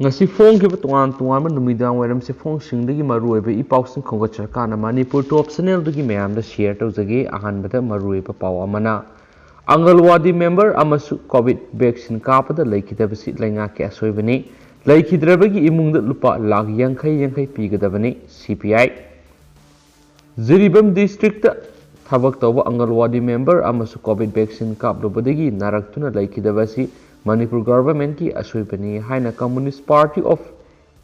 ngasi phong ke tuan tuan man numidang weram se phong singdagi marui be I pausing khongachar kana Manipur top channel dagi mayam da share tawjage ahan bada marui pa paw amana angalwadi member amasu covid vaccine kapada laikidabasi lainga ke asoibani laikidrabagi imung da lupa lakh yankai pigadabani CPI Ziribam district thabak tawba angalwadi member amasu covid vaccine kaplubadagi naraktuna laikidabasi Manipur government ki asoibani haina Communist Party of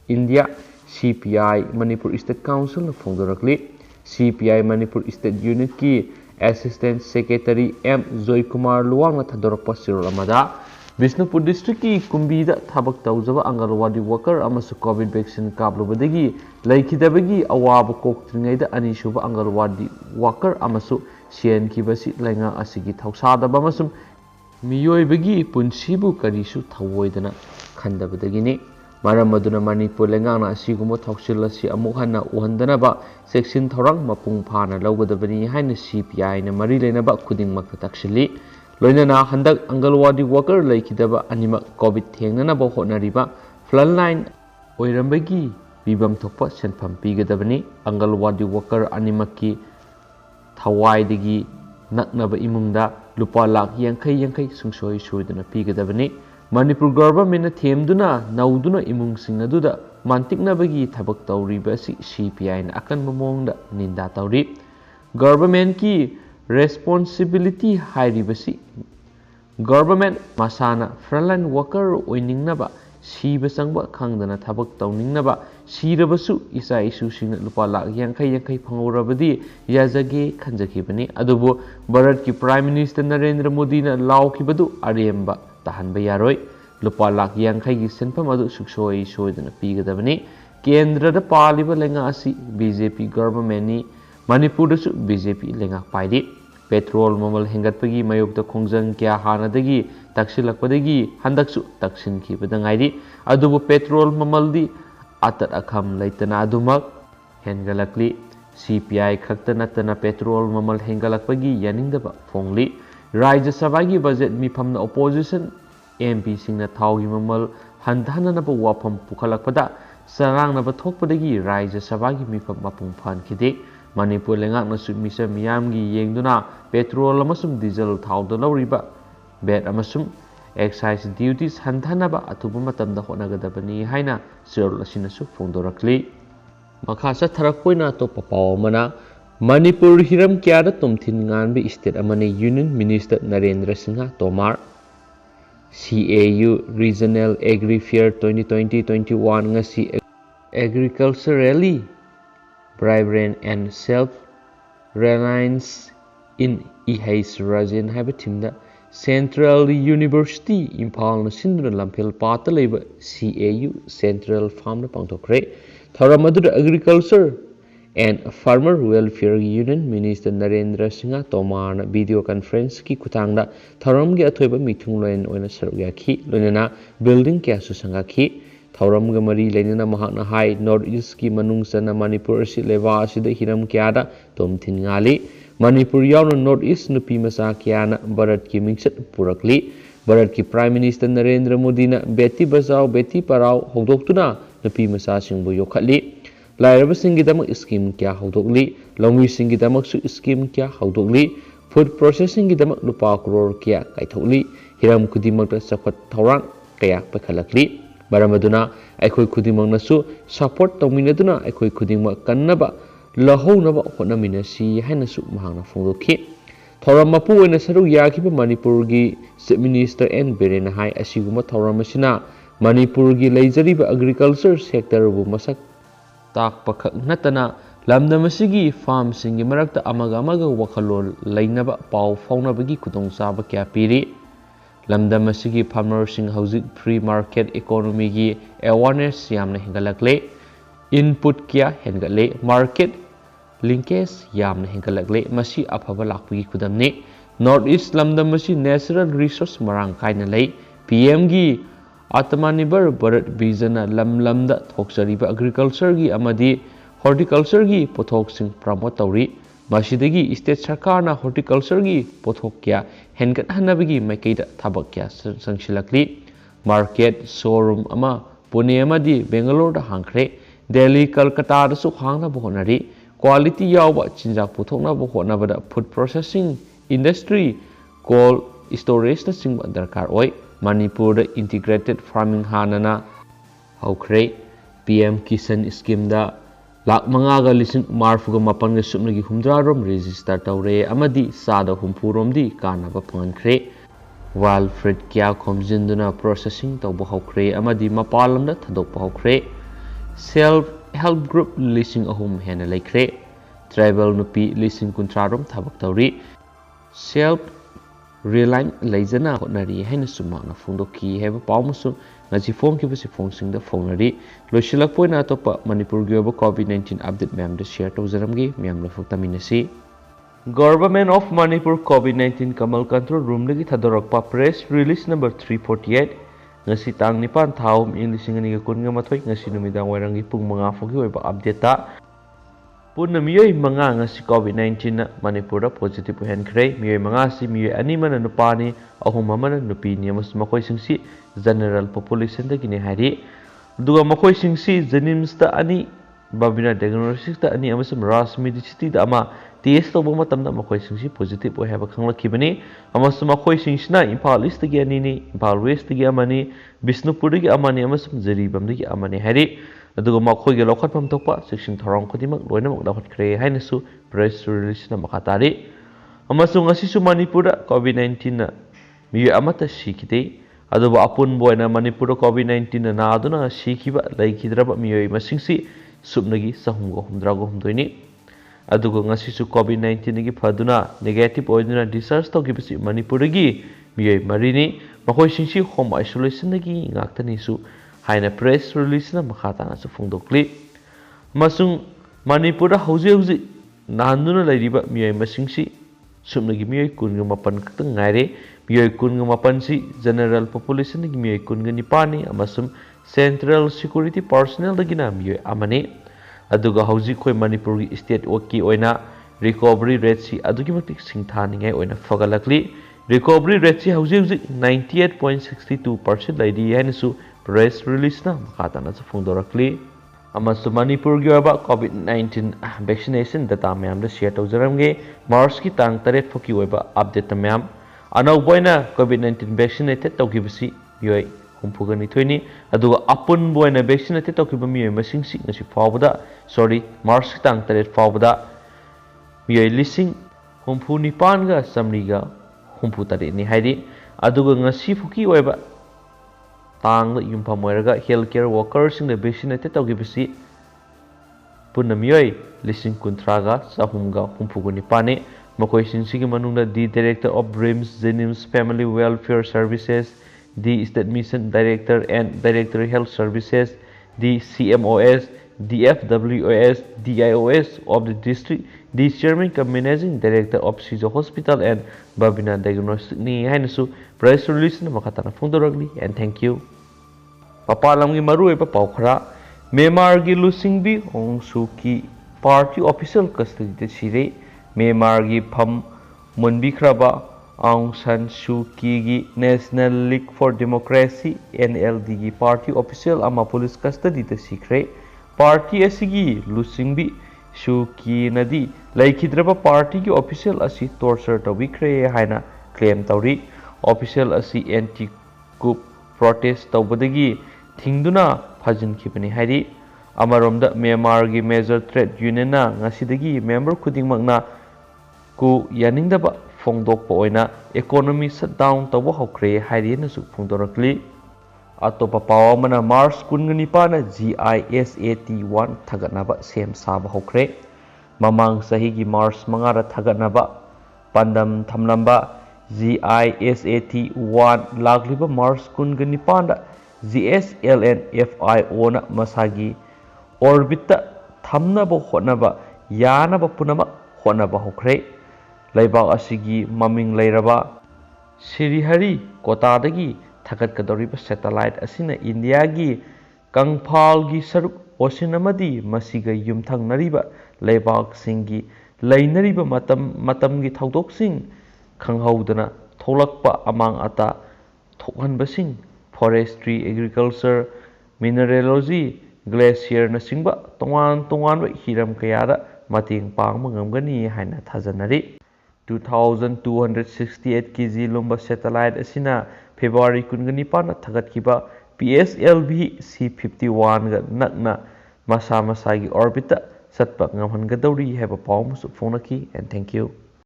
India CPI Manipur State Council na phongdorakli CPI Manipur State Unit ki Assistant Secretary M Joy Kumar Luang na thadorakpa sirol amada Bishnupur district ki kumbida thabak tawjaba angalwadi worker amasu covid vaccine kaplubadagi laikidabagi awaba koktringaida ani suba angalwadi worker amasu sian kibasi lainga asigi thausadaba amasum miyoibagi punsibu karisu thawoidana khandabadagini maram aduna Manipur lengana asiguma thausilasi amuk hanna uhandanaba section thorang mapung phana lawgadabani haina CPI na mari leinaba khudingmak taksili loinana handak angalwadi worker laikidaba anima covid thengnanaba hotnariba frontline oirambagi bibam thokpa senpham pigadabani angalwadi worker animaki thawaidagi naknaba imungda lupa lakh yankai sungsoi suidana pigadabani Manipur government na themduna nauduna imung sing aduda mantiknabagi thabak tawribasi CPI na akan mamongda ninda tawri government ki responsibility hairibasi government masana frontline worker oiningnaba siba sangba khangdana thabak tawningnaba sirabasu isa isu singna lupa lakh yankai phangorabadi yazage khanjakibani adubu Bharat ki Prime Minister Narendra Modi na laukibadu aremba tahanba yaroi lupa lakh yankai gi senpham adu suksoi soidana pigadabani kendra da paliba lenga asi BJP government ni Manipur dasu BJP lenga paidi petrol mamal hengatpagi mayokta khongjang kya hanadagi taksilakpadagi handaksu taksin khibada ngaidi adubu petrol mamaldi atat akham laitana adumak hengalakli CPI khakta natana petrol mamal hengalakpagi yaningdaba phongli Rajya Sabha gi budget mifamna opposition MP singna thaugi mamal handhananaba wafam pukhalakpada sarangnaba thokpadagi Rajya Sabha gi mifam mapung phankhide Manipur lengakna su misa miyam gi yengduna petrol amasum diesel thauda lawriba bet amasum excise duties handhanaba atuba matamda honagadabani haina sirol asinasu phongdorakli makasa tharakpoina to papaw mana Manipur hiram kyada tumthin nganbi state amani Union Minister Narendra Singha Tomar CAU Regional Agri Fair 2020-21 ngasi agriculturally vibrant and self-reliance in Ihais Rajan haiba thimda Central University Imphal na sinduna lamphel pata leiba CAU Central Farm na pangthokre thoramadura agriculture and Farmer Welfare Union Minister Narendra Singha Tomar na video conference ki kuthangda thoram gi athoiba mithung loin oina sarugya khi loinana building kya su sanga khi thoram ga mari leinana mahakna hai North East ki manung sana Manipur si lewa asida hiram kya da tom thin ngali Manipur yauna North East nupi masa kya na Bharat ki mingsat purakli Bharat ki Prime Minister Narendra Modi na beti bachao beti parao hogdoktuna nupi masa singbu yokhatli Lairaba singidamak scheme kya haudokli longwi singidamak su scheme kya haudokli food processing gidamak lupa crore kya kaithokli hiram kudimak da sapat thorang kaya pakhalakli baramaduna aikhoi kudimak na su support tawminaduna aikhoi kudimak kannaba lahounaba honaminasi haina su mahangna phongdokhi thoram mapu oina saru yakhiba Manipur gi Chief Minister N Biren hai asiguma thoram asina Manipur gi leijariba agriculture sector bu masak tak pakhak natana lamdamasigi farm singi marakta amaga wakhalol lainaba pau faunabagi kudong saba kya piri lamdamasigi farmer sing hauzik free market economy gi awareness yamna hengalakle input kya hengatle market linkage yamna hengalakle masi afaba lakpagi kudamne North East lamdamasi natural resource marang kaina lei PM gi Atmanirbhar Bharat Vision lamda thoksariba agriculture gi amadi horticulture gi pothok sing promote tawri masidagi state sarkar na horticulture gi pothok kya hengat hanabagi maikeida thabak kya sangsilakli market showroom ama Pune अमदी बेंगलोर हांख्रे दिल्ली कलकत्ता हांगनाब होनारी quality याव चिंजाक पुथोकनाब होनाबदा food processing industry cold storage दरकार ओय मणिपुर इंटीग्रेटेड फार्मिंग हानना हौख्रे पीएम किसान स्कीम दा लाख मंगागा लिसिंग मार्फुगा मपनगा सुमनगी हुमद्रारोम रजिस्टर तौरे अमदी सादा हुमफुरोमदी कानाबा फंगख्रे वाइल्ड फ्रूट क्या खोमजिंदुना प्रोसेसिंग तौब हौख्रे अमदी मपालमदा थदोकपा हौख्रे सेल्फ हेल्प ग्रुप लिसिंग अहुम हेना लेख्रे ट्राइबल नुपी लिसिंग कुंत्रारोम थबक तौरी सेल्फ रिलाइन लेजना होनारी हैना सुमाना फोंदोकी हेबा पावमसु ngasi फोंखिबसि फोंसिंगदा फोंनरी लोइसिलकपोइना अतोपा मणिपुर गियोबा कोविड-19 अपडेट मैम द शेयर तौजरमगी मैम लफुक्तमिनसी गवर्नमेंट ऑफ मणिपुर कोविड-19 कमल कंट्रोल रूम लगी थदोरकपा press release number 348 ngasi tang nipan thaum inglising ani kunga mathoi ngasi numidang warangi pung manga fogi oiba update ta punna miyoi manga ngasi covid-19 na manipur da positive hen khrei miyoi manga si miyoi ani mana nupani ahum mana nupi ni amas makoi singsi general population da gini hari duga makoi singsi jenims ta ani babina diagnostics ta ani amas ras medicity da ama test to boma tamna makoi singsi positive oi haba khanglakibani amas makoi singsina imphal east gi ani ni imphal west gi amani bisnupur gi amani amas jaribam gi amani hari aduga makoi gi lokhatpam tokpa section thorong khodimak loinamak lokhatkre hainasu press release na makatari amasung asisu manipur covid-19 na mi amata sikite aduba apun boina manipur covid-19 na aduna sikiba laikhidraba miyoi masingsi subnagi sahumgo humdrago humdoini adugo ngasisu covid-19 gi phaduna negative oiduna discharge togibasi manipur gi miyoi marini makoi singsi home isolation gi ngaktani su haina press release na makhata na su phungdokli masung manipur hauji hauji nanduna lairiba miyoi masingsi subnagi miyoi kunga mapan ktang ngaire miyoi kunga mapan si general population gi miyoi kunga nipani amasum central security personnel dagina miyoi amane aduga hauji khoi manipur gi state oki oina recovery rate si adugi matik singthani ngai oina fagalakli recovery rate si hauji hauji 98.62% laidi hanisu press release na makata na phungdorakli amasu manipur gi aba covid-19 vaccination data myam da share tawjaramge march ki tang 3 foki oiba update myam anau boina covid-19 vaccinated tawgibasi yoi humphugani thoini aduga apun boina vaccinated tawkiba mi masingsi ngasi fawda sorry march ki tang 3 fawda mi lising humphuni panga samriga humpu tari ni hairi aduga ngasi fuki oiba tang yumpham oiraga healthcare workers sing the vaccinated tawgibasi punamiyoi lising kuntraga sahumga humphugani pane makoi singsigi manungda the director of brims jenims family welfare services the state mission director and director health services the cmos the fwos dios of the district the chairman cum managing director of Sire hospital and babina diagnostic ni hainasu press release na makatana phungdoragli and thank you papalamgi maru eba paukhra Myanmar gi Luchingbi Aung ki party official custody de Sire Myanmar gi pham munbikraba Aung San Suu Kyi gi National League for Democracy NLD gi party official ama police custody de sikre party asigi Luchingbi Suu Kyi nadi laikhidraba party gi official asi torture tawikre haina claim tawri official asi anti coup protest tawbadagi thingduna phajin khibani hairi amaromda Myanmar gi major trade union na ngasidagi member khudingmakna ku yaningdaba phongdokpa oina economy shutdown tawba hokre hairi na su phongdorakli atopa pawa mana March 19 na GISAT1 thagatnaba sem saba hokre mamang sahi gi March 5 ra thagatnaba pandam thamlamba GISAT1 lagliba March 19 da GSLN FIO na masagi orbit thamnaba hotnaba yanaba punama hotnaba hokre laibak asigi maming lairaba Sirihari kotadagi thagatgadoriba satellite asina India gi kangphal gi saruk ocean amadi masiga yumthangnariba laibak singi lainariba matam gi thaudok sing khanghaudana tholakpa amang ata thokhanbasing forestry agriculture mineralogy, glacier tongan hiram kayada mating pangma ngamgani haina thajanari. 2,268 kg lumba satellite asina February 19 thagatkiba PSLV C51 ga nakna masa masagi orbita satpa ngamhangadawri heba pawmusu phonaki and thank you.